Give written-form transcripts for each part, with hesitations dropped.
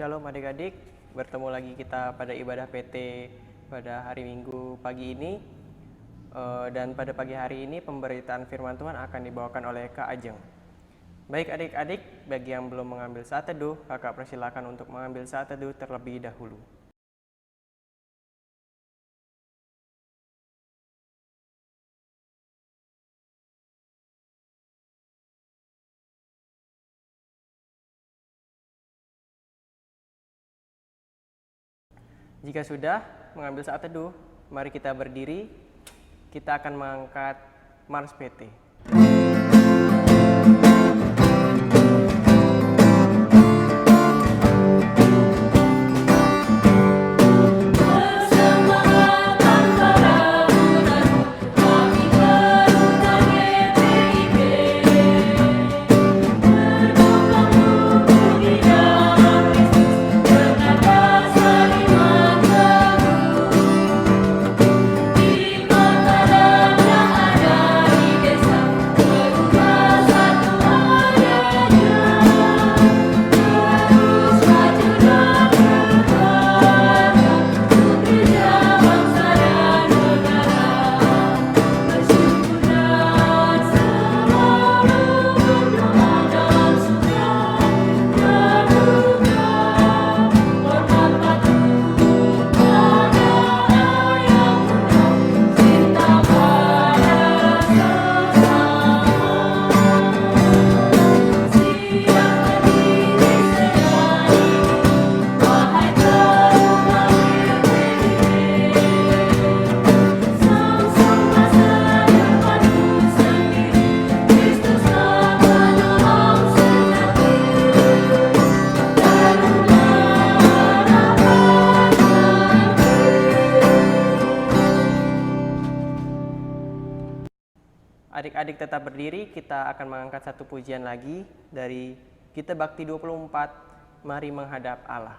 Shalom adik-adik, bertemu lagi kita pada ibadah PT pada hari Minggu pagi ini. Dan pada pagi hari ini pemberitaan firman Tuhan akan dibawakan oleh Kak Ajeng. Baik adik-adik, bagi yang belum mengambil saat teduh, kakak persilakan untuk mengambil saat teduh terlebih dahulu. Jika sudah mengambil saat teduh, mari kita berdiri. Kita akan mengangkat Mars PT. Adik-adik tetap berdiri, kita akan mengangkat satu pujian lagi dari Gita Bakti 24, Mari Menghadap Allah.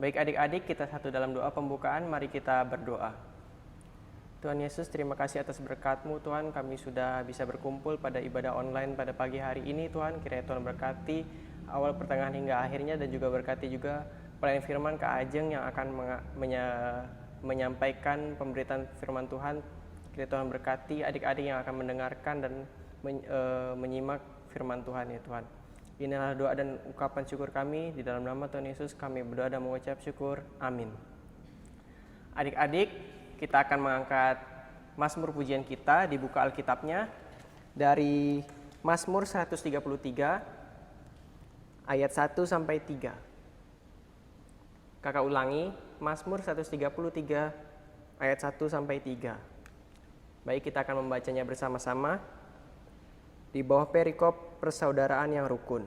Baik adik-adik, kita satu dalam doa pembukaan, mari kita berdoa. Tuhan Yesus, terima kasih atas berkat-Mu Tuhan, kami sudah bisa berkumpul pada ibadah online pada pagi hari ini Tuhan. Kiranya Tuhan berkati awal, pertengahan hingga akhirnya, dan juga berkati juga pelayan firman Kak Ajeng yang akan menyampaikan pemberitaan firman Tuhan. Kiranya Tuhan berkati adik-adik yang akan mendengarkan dan menyimak firman Tuhan ya Tuhan. Inilah doa dan ucapan syukur kami, di dalam nama Tuhan Yesus kami berdoa dan mengucap syukur. Amin. Adik-adik, kita akan mengangkat Mazmur pujian kita, dibuka Alkitabnya dari Mazmur 133 ayat 1 sampai 3. Kakak ulangi, Mazmur 133 ayat 1 sampai 3. Baik, kita akan membacanya bersama-sama di bawah perikop persaudaraan yang rukun.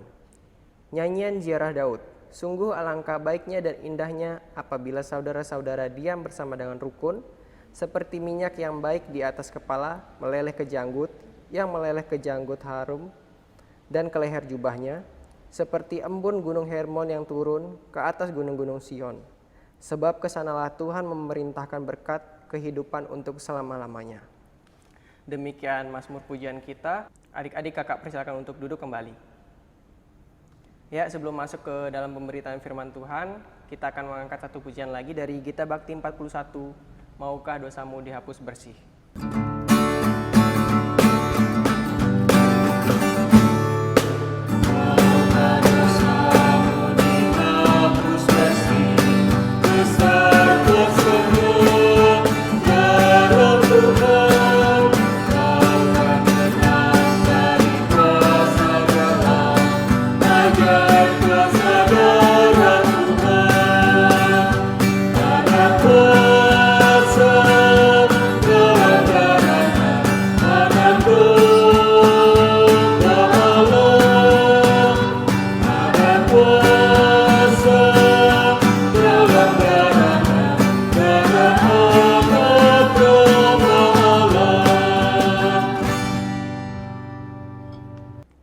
Nyanyian ziarah Daud. Sungguh alangkah baiknya dan indahnya apabila saudara-saudara diam bersama dengan rukun, seperti minyak yang baik di atas kepala meleleh ke janggut, yang meleleh ke janggut harum dan ke leher jubahnya, seperti embun gunung Hermon yang turun ke atas gunung-gunung Sion. Sebab kesanalah Tuhan memerintahkan berkat kehidupan untuk selama-lamanya. Demikian mazmur pujian kita. Adik-adik, kakak persilakan untuk duduk kembali. Ya, sebelum masuk ke dalam pemberitaan firman Tuhan, kita akan mengangkat satu pujian lagi dari Gita Bakti 41, Maukah Dosamu Dihapus Bersih.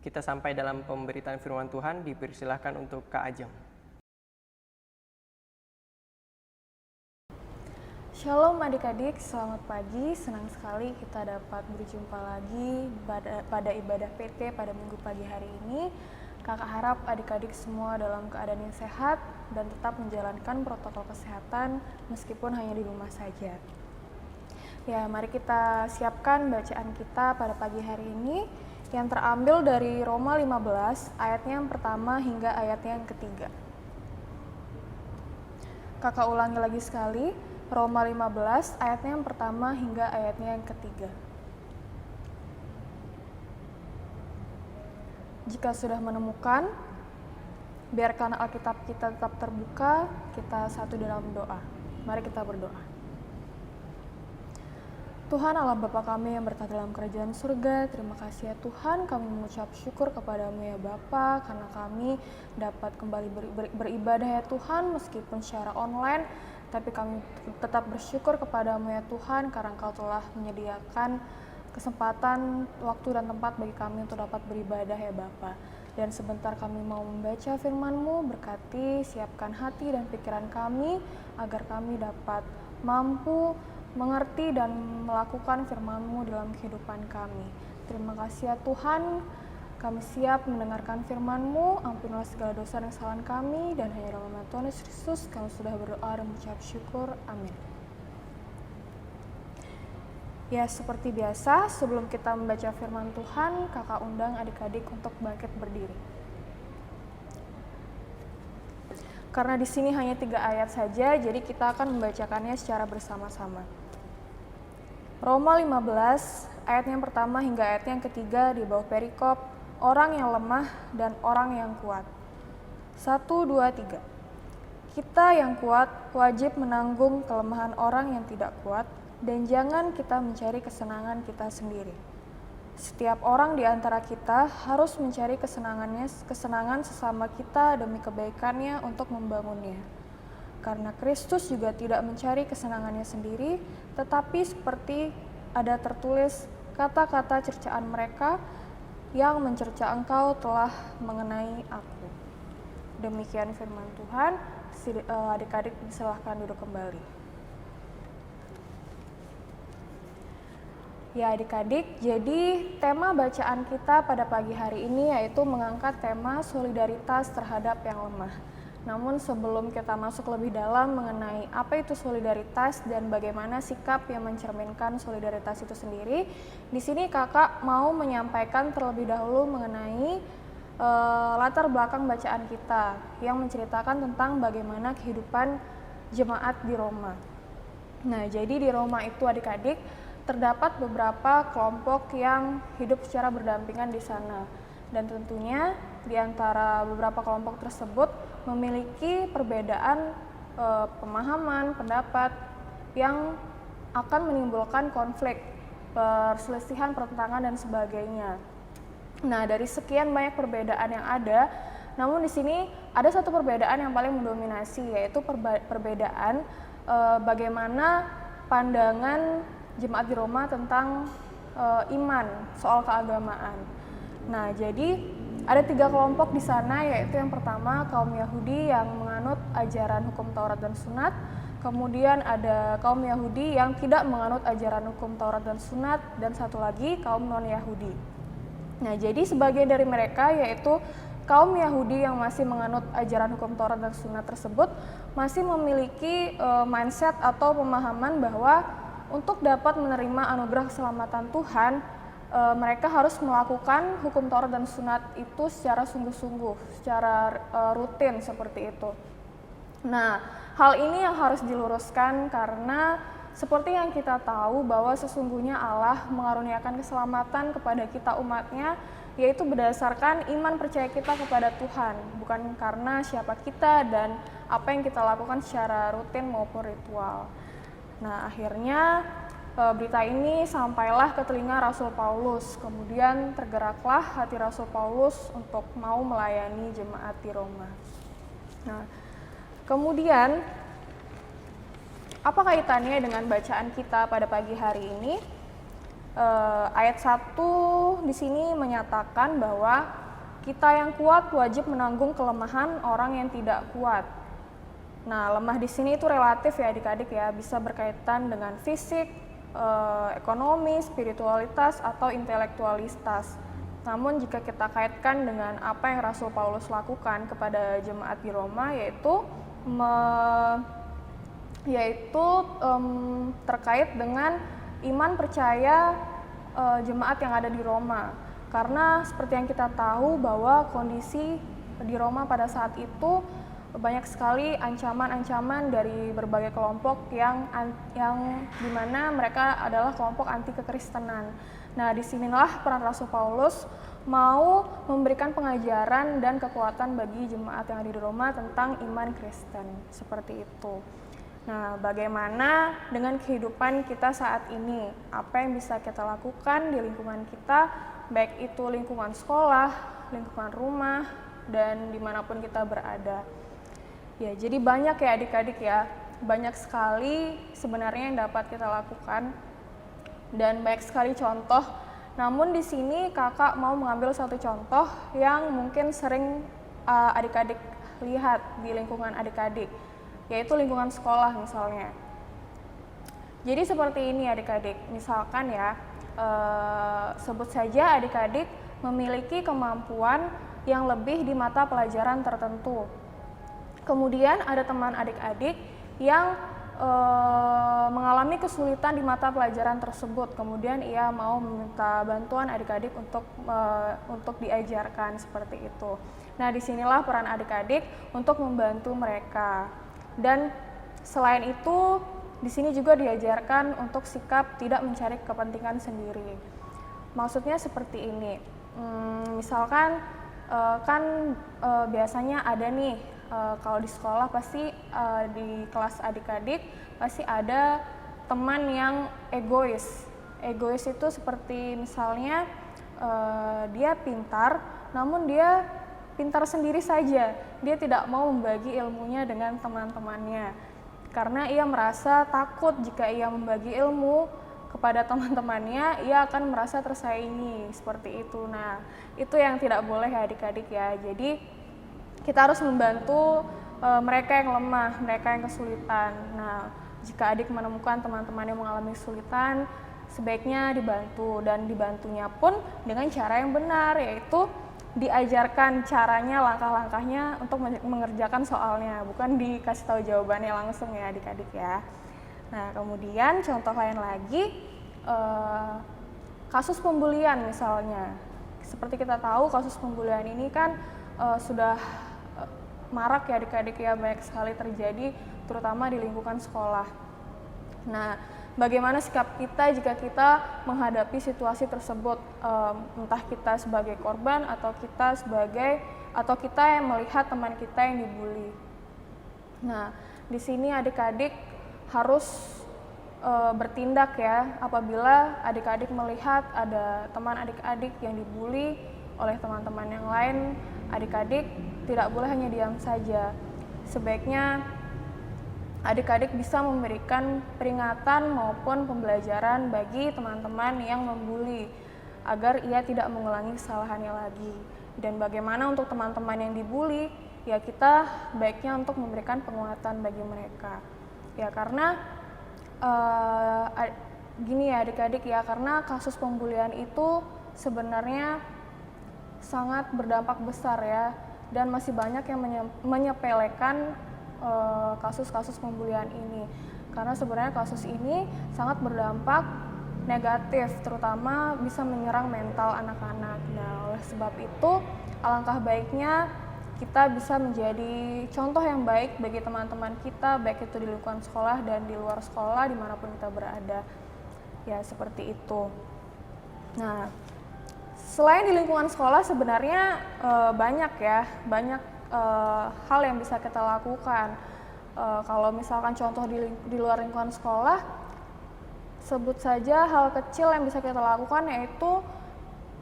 Kita sampai dalam pemberitaan firman Tuhan, dipersilahkan untuk Kak Ajeng. Shalom adik-adik, selamat pagi. Senang sekali kita dapat berjumpa lagi pada ibadah PT pada minggu pagi hari ini. Kakak harap adik-adik semua dalam keadaan yang sehat dan tetap menjalankan protokol kesehatan meskipun hanya di rumah saja. Ya, mari kita siapkan bacaan kita pada pagi hari ini yang terambil dari Roma 15 ayatnya yang pertama hingga ayatnya yang ketiga. Kakak ulangi lagi sekali, Roma 15 ayatnya yang pertama hingga ayatnya yang ketiga. Jika sudah menemukan, biarkan Alkitab kita tetap terbuka, kita satu dalam doa. Mari kita berdoa. Tuhan Allah Bapa kami yang bertata dalam kerajaan surga, terima kasih ya Tuhan, kami mengucap syukur kepadamu ya Bapa, karena kami dapat kembali beribadah ya Tuhan, meskipun secara online, tapi kami tetap bersyukur kepadamu ya Tuhan, karena Engkau telah menyediakan kesempatan, waktu dan tempat bagi kami untuk dapat beribadah ya Bapa. Dan sebentar kami mau membaca firman-Mu, berkati, siapkan hati dan pikiran kami, agar kami dapat mampu mengerti dan melakukan firman-Mu dalam kehidupan kami. Terima kasih ya Tuhan, kami siap mendengarkan firman-Mu, ampunilah segala dosa dan kesalahan kami, dan hanya dalam nama Tuhan Yesus Kristus kami sudah berdoa dan mengucap syukur. Amin. Ya, seperti biasa, sebelum kita membaca firman Tuhan, kakak undang adik-adik untuk bangkit berdiri. Karena di sini hanya 3 ayat saja, jadi kita akan membacakannya secara bersama-sama. Roma 15, ayat yang pertama hingga ayat yang ketiga di bawah perikop, orang yang lemah dan orang yang kuat. 1, 2, 3. Kita yang kuat wajib menanggung kelemahan orang yang tidak kuat, dan jangan kita mencari kesenangan kita sendiri. Setiap orang di antara kita harus mencari kesenangan sesama kita demi kebaikannya untuk membangunnya. Karena Kristus juga tidak mencari kesenangannya sendiri, tetapi seperti ada tertulis kata-kata cercaan mereka yang mencerca engkau telah mengenai aku. Demikian firman Tuhan. Adik-adik silakan duduk kembali. Ya adik-adik, jadi tema bacaan kita pada pagi hari ini yaitu mengangkat tema solidaritas terhadap yang lemah. Namun sebelum kita masuk lebih dalam mengenai apa itu solidaritas dan bagaimana sikap yang mencerminkan solidaritas itu sendiri, di sini kakak mau menyampaikan terlebih dahulu mengenai latar belakang bacaan kita yang menceritakan tentang bagaimana kehidupan jemaat di Roma. Nah, jadi di Roma itu adik-adik terdapat beberapa kelompok yang hidup secara berdampingan di sana. Dan tentunya di antara beberapa kelompok tersebut memiliki perbedaan pemahaman, pendapat yang akan menimbulkan konflik perselisihan, pertentangan dan sebagainya. Nah, dari sekian banyak perbedaan yang ada, namun di sini ada satu perbedaan yang paling mendominasi, yaitu perbedaan bagaimana pandangan jemaat di Roma tentang iman, soal keagamaan. Nah, jadi ada 3 kelompok di sana, yaitu yang pertama kaum Yahudi yang menganut ajaran hukum Taurat dan Sunat, kemudian ada kaum Yahudi yang tidak menganut ajaran hukum Taurat dan Sunat, dan satu lagi kaum non-Yahudi. Nah, jadi sebagian dari mereka, yaitu kaum Yahudi yang masih menganut ajaran hukum Taurat dan Sunat tersebut, masih memiliki mindset atau pemahaman bahwa untuk dapat menerima anugerah keselamatan Tuhan, mereka harus melakukan hukum Taurat dan Sunat itu secara sungguh-sungguh, secara rutin seperti itu. Nah, hal ini yang harus diluruskan karena seperti yang kita tahu bahwa sesungguhnya Allah mengaruniakan keselamatan kepada kita umatnya, yaitu berdasarkan iman percaya kita kepada Tuhan, bukan karena siapa kita dan apa yang kita lakukan secara rutin maupun ritual. Nah, akhirnya berita ini sampailah ke telinga Rasul Paulus, kemudian tergeraklah hati Rasul Paulus untuk mau melayani jemaat di Roma. Nah, kemudian apa kaitannya dengan bacaan kita pada pagi hari ini? Ayat 1 di sini menyatakan bahwa kita yang kuat wajib menanggung kelemahan orang yang tidak kuat. Nah, lemah di sini itu relatif ya adik-adik ya, bisa berkaitan dengan fisik, ekonomi, spiritualitas, atau intelektualitas. Namun jika kita kaitkan dengan apa yang Rasul Paulus lakukan kepada jemaat di Roma, yaitu terkait dengan iman percaya jemaat yang ada di Roma. Karena seperti yang kita tahu bahwa kondisi di Roma pada saat itu banyak sekali ancaman-ancaman dari berbagai kelompok yang dimana mereka adalah kelompok anti kekristenan. Nah, disinilah peran Rasul Paulus mau memberikan pengajaran dan kekuatan bagi jemaat yang ada di Roma tentang iman Kristen, seperti itu. Nah, bagaimana dengan kehidupan kita saat ini? Apa yang bisa kita lakukan di lingkungan kita, baik itu lingkungan sekolah, lingkungan rumah, dan dimanapun kita berada. Ya, jadi banyak ya adik-adik ya, banyak sekali sebenarnya yang dapat kita lakukan, dan banyak sekali contoh. Namun di sini kakak mau mengambil satu contoh yang mungkin sering adik-adik lihat di lingkungan adik-adik, yaitu lingkungan sekolah misalnya. Jadi seperti ini adik-adik, misalkan ya, sebut saja adik-adik memiliki kemampuan yang lebih di mata pelajaran tertentu. Kemudian ada teman adik-adik yang mengalami kesulitan di mata pelajaran tersebut, kemudian ia mau meminta bantuan adik-adik untuk diajarkan seperti itu. Nah, disinilah peran adik-adik untuk membantu mereka. Dan selain itu, di sini juga diajarkan untuk sikap tidak mencari kepentingan sendiri. Maksudnya seperti ini, misalkan biasanya ada nih, kalau di sekolah pasti di kelas adik-adik pasti ada teman yang egois. Egois itu seperti misalnya dia pintar, namun dia pintar sendiri saja. Dia tidak mau membagi ilmunya dengan teman-temannya. Karena ia merasa takut jika ia membagi ilmu kepada teman-temannya, ia akan merasa tersaingi, seperti itu. Nah, itu yang tidak boleh ya adik-adik ya. Jadi, kita harus membantu mereka yang lemah, mereka yang kesulitan. Nah, jika adik menemukan teman-teman yang mengalami kesulitan, sebaiknya dibantu, dan dibantunya pun dengan cara yang benar, yaitu diajarkan caranya, langkah-langkahnya untuk mengerjakan soalnya, bukan dikasih tahu jawabannya langsung ya adik-adik ya. Nah, kemudian contoh lain lagi, kasus pembulian misalnya. Seperti kita tahu kasus pembulian ini kan sudah marak ya adik-adik ya, banyak sekali terjadi terutama di lingkungan sekolah. Nah, bagaimana sikap kita jika kita menghadapi situasi tersebut, entah kita sebagai korban atau kita yang melihat teman kita yang dibully. Nah, di sini adik-adik harus bertindak ya apabila adik-adik melihat ada teman adik-adik yang dibully oleh teman-teman yang lain. Adik-adik tidak boleh hanya diam saja. Sebaiknya adik-adik bisa memberikan peringatan maupun pembelajaran bagi teman-teman yang membuli agar ia tidak mengulangi kesalahannya lagi. Dan bagaimana untuk teman-teman yang dibully, ya kita baiknya untuk memberikan penguatan bagi mereka. Ya karena gini ya adik-adik ya, karena kasus pembulian itu sebenarnya sangat berdampak besar ya, dan masih banyak yang menyepelekan kasus-kasus pembulian ini. Karena sebenarnya kasus ini sangat berdampak negatif, terutama bisa menyerang mental anak-anak. Nah, oleh sebab itu, alangkah baiknya kita bisa menjadi contoh yang baik bagi teman-teman kita, baik itu di lingkungan sekolah dan di luar sekolah, dimanapun kita berada. Ya, seperti itu. Nah, selain di lingkungan sekolah sebenarnya banyak hal yang bisa kita lakukan. Kalau misalkan contoh di luar lingkungan sekolah, sebut saja hal kecil yang bisa kita lakukan, yaitu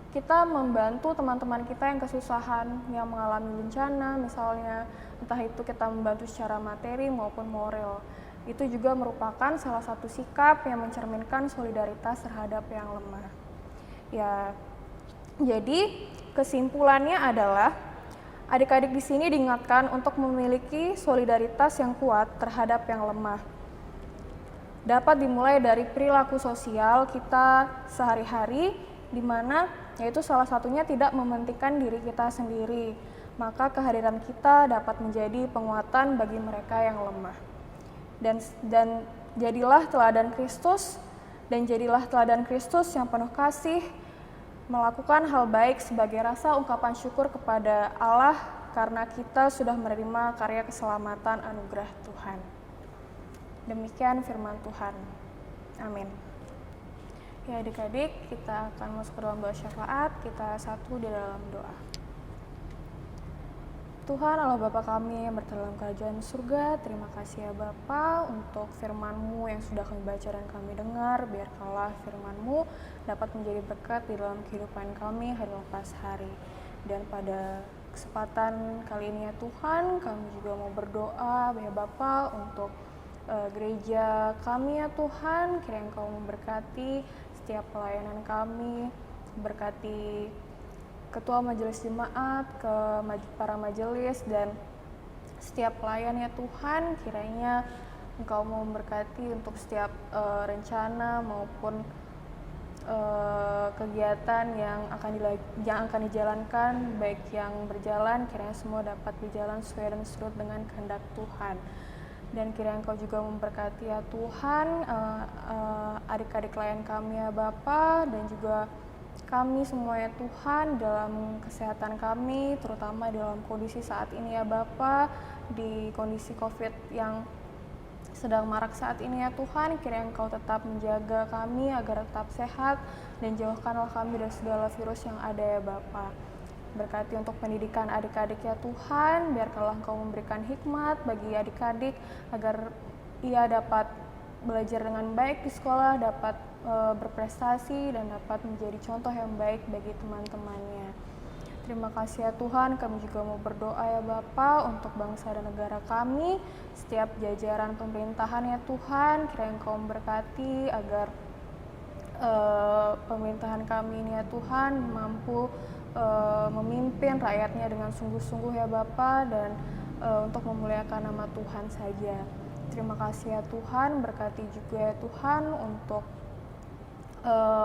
kita membantu teman-teman kita yang kesusahan, yang mengalami bencana misalnya, entah itu kita membantu secara materi maupun moral. Itu juga merupakan salah satu sikap yang mencerminkan solidaritas terhadap yang lemah. Ya, jadi kesimpulannya adalah adik-adik di sini diingatkan untuk memiliki solidaritas yang kuat terhadap yang lemah. Dapat dimulai dari perilaku sosial kita sehari-hari, di mana yaitu salah satunya tidak mementingkan diri kita sendiri. Maka kehadiran kita dapat menjadi penguatan bagi mereka yang lemah. Dan jadilah teladan Kristus, yang penuh kasih, melakukan hal baik sebagai rasa ungkapan syukur kepada Allah karena kita sudah menerima karya keselamatan anugerah Tuhan. Demikian firman Tuhan. Amin. Ya adik-adik, kita akan masuk ke dalam doa syafaat. Kita satu di dalam doa. Tuhan Allah Bapa kami yang berada dalam kerajaan surga, terima kasih ya Bapa untuk firman-Mu yang sudah kami baca dan kami dengar. Biarkanlah firman-Mu dapat menjadi berkat di dalam kehidupan kami hari lepas hari. Dan pada kesempatan kali ini ya Tuhan, kami juga mau berdoa ya Bapa untuk gereja kami ya Tuhan. Kiranya Engkau memberkati setiap pelayanan kami, berkati ketua majelis jemaat, para majelis, dan setiap pelayan ya Tuhan. Kiranya Engkau mau memberkati untuk setiap rencana maupun kegiatan yang akan dijalankan, baik yang berjalan, kiranya semua dapat berjalan sesuai dan seturut dengan kehendak Tuhan. Dan kiranya Engkau juga memberkati ya Tuhan adik-adik klien kami ya Bapa, dan juga kami semua ya Tuhan dalam kesehatan kami, terutama dalam kondisi saat ini ya Bapa, di kondisi COVID yang sedang marak saat ini ya Tuhan. Kiranya Engkau tetap menjaga kami agar tetap sehat, dan jauhkanlah kami dari segala virus yang ada ya Bapa. Berkati untuk pendidikan adik-adik ya Tuhan, biarkanlah Engkau memberikan hikmat bagi adik-adik agar ia dapat belajar dengan baik di sekolah, dapat berprestasi, dan dapat menjadi contoh yang baik bagi teman-temannya. Terima kasih ya Tuhan, kami juga mau berdoa ya Bapa untuk bangsa dan negara kami, setiap jajaran pemerintahan ya Tuhan. Kiranya Engkau memberkati agar pemerintahan kami ini ya Tuhan mampu memimpin rakyatnya dengan sungguh-sungguh ya Bapa, dan untuk memuliakan nama Tuhan saja. Terima kasih ya Tuhan, berkati juga ya Tuhan untuk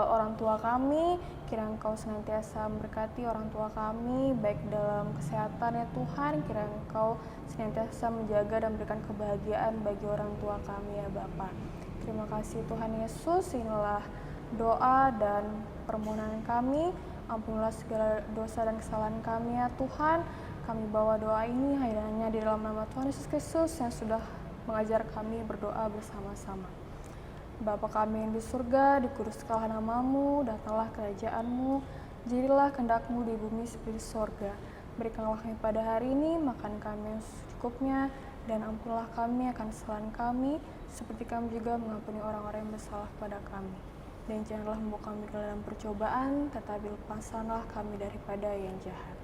orang tua kami. Kiranya Engkau senantiasa memberkati orang tua kami, baik dalam kesehatan ya Tuhan. Kiranya Engkau senantiasa menjaga dan memberikan kebahagiaan bagi orang tua kami ya Bapa. Terima kasih Tuhan Yesus, inilah doa dan permohonan kami. Ampunilah segala dosa dan kesalahan kami ya Tuhan. Kami bawa doa ini hanya di dalam nama Tuhan Yesus Kristus yang sudah mengajar kami berdoa bersama-sama. Bapa kami yang di surga, dikuduskanlah nama-Mu, datanglah kerajaan-Mu, jadilah kehendak-Mu di bumi seperti di surga. Berikanlah kami pada hari ini makan kami yang secukupnya, Dan ampunlah kami akan kesalahan kami, seperti kami juga mengampuni orang-orang yang bersalah kepada kami. Dan janganlah membawa kami ke dalam percobaan, tetapi lepaskanlah kami daripada yang jahat.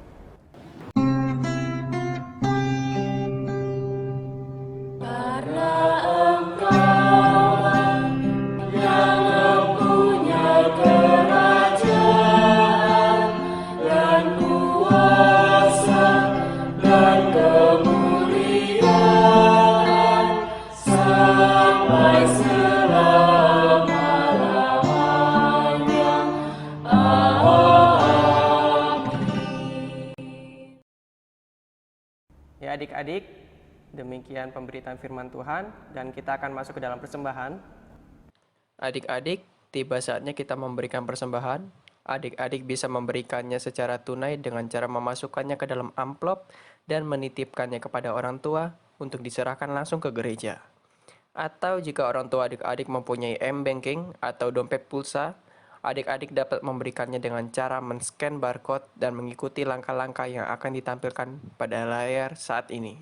Ya adik-adik, demikian pemberitaan firman Tuhan dan kita akan masuk ke dalam persembahan. Adik-adik, tiba saatnya kita memberikan persembahan. Adik-adik bisa memberikannya secara tunai dengan cara memasukkannya ke dalam amplop dan menitipkannya kepada orang tua untuk diserahkan langsung ke gereja. Atau jika orang tua adik-adik mempunyai m-banking atau dompet pulsa, adik-adik dapat memberikannya dengan cara men-scan barcode dan mengikuti langkah-langkah yang akan ditampilkan pada layar saat ini.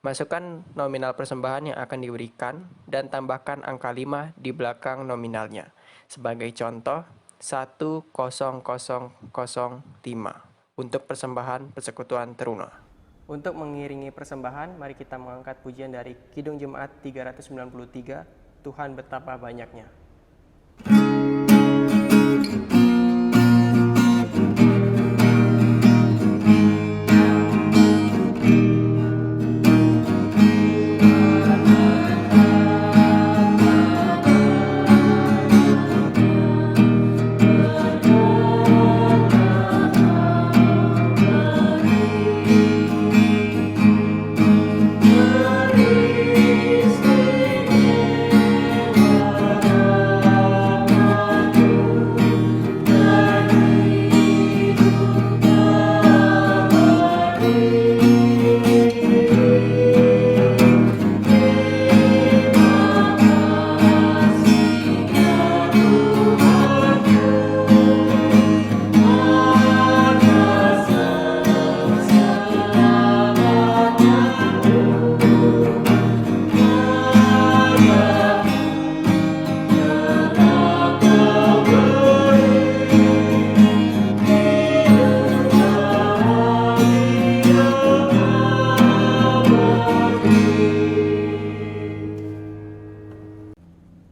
Masukkan nominal persembahan yang akan diberikan dan tambahkan angka 5 di belakang nominalnya. Sebagai contoh, 10005 untuk persembahan persekutuan teruna. Untuk mengiringi persembahan, mari kita mengangkat pujian dari Kidung Jemaat 393, Tuhan betapa banyaknya.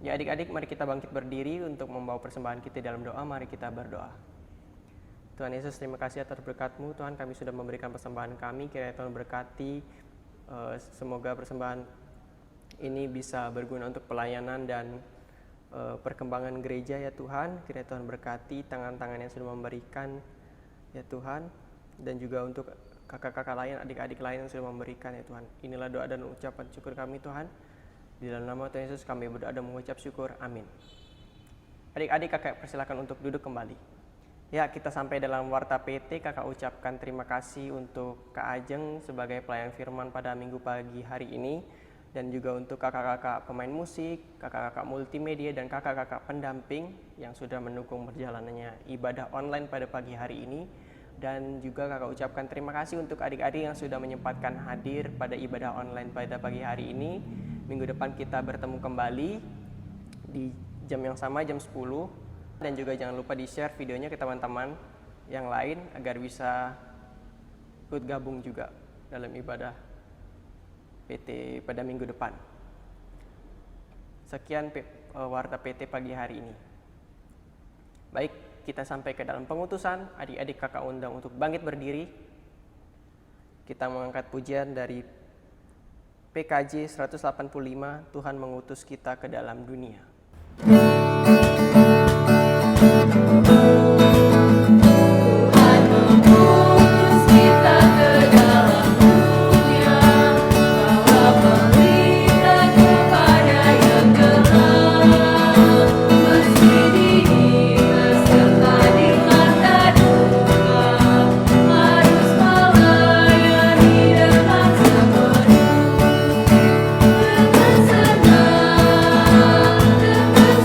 Ya adik-adik, mari kita bangkit berdiri untuk membawa persembahan kita dalam doa. Mari kita berdoa. Tuhan Yesus, terima kasih atas berkat-Mu. Tuhan, kami sudah memberikan persembahan kami. Kiranya Tuhan berkati, semoga persembahan ini bisa berguna untuk pelayanan dan perkembangan gereja ya Tuhan. Kiranya Tuhan berkati tangan-tangan yang sudah memberikan ya Tuhan. Dan juga untuk kakak-kakak lain, adik-adik lain yang sudah memberikan ya Tuhan. Inilah doa dan ucapan syukur kami Tuhan. Di dalam nama Tuhan Yesus kami berdoa dan mengucap syukur. Amin. Adik-adik, kakak persilakan untuk duduk kembali. Ya, kita sampai dalam Warta PT. Kakak ucapkan terima kasih untuk Kak Ajeng sebagai pelayan firman pada minggu pagi hari ini. Dan juga untuk kakak-kakak pemain musik, kakak-kakak multimedia, dan kakak-kakak pendamping yang sudah mendukung berjalannya ibadah online pada pagi hari ini. Dan juga kakak ucapkan terima kasih untuk adik-adik yang sudah menyempatkan hadir pada ibadah online pada pagi hari ini. Minggu depan kita bertemu kembali di jam yang sama, jam 10. Dan juga jangan lupa di-share videonya ke teman-teman yang lain agar bisa ikut gabung juga dalam ibadah PT pada minggu depan. Sekian Warta PT pagi hari ini. Baik, kita sampai ke dalam pengutusan. Adik-adik kakak undang untuk bangkit berdiri. Kita mengangkat pujian dari PKJ 185, Tuhan mengutus kita ke dalam dunia. Dengan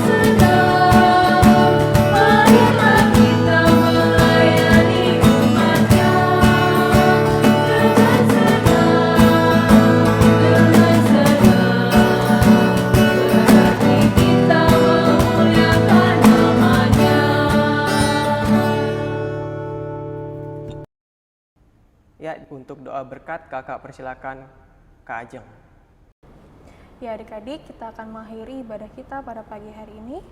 senang Ya, untuk doa berkat kakak persilakan Kak Ajeng. Ya adik-adik, kita akan mengakhiri ibadah kita pada pagi hari ini.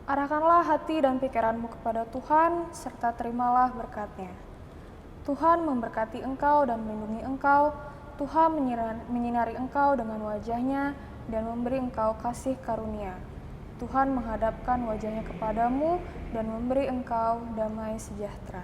Arahkanlah hati dan pikiranmu kepada Tuhan, serta terimalah berkat-Nya. Tuhan memberkati engkau dan melindungi engkau. Tuhan menyinari engkau dengan wajah-Nya dan memberi engkau kasih karunia. Tuhan menghadapkan wajah-Nya kepadamu dan memberi engkau damai sejahtera.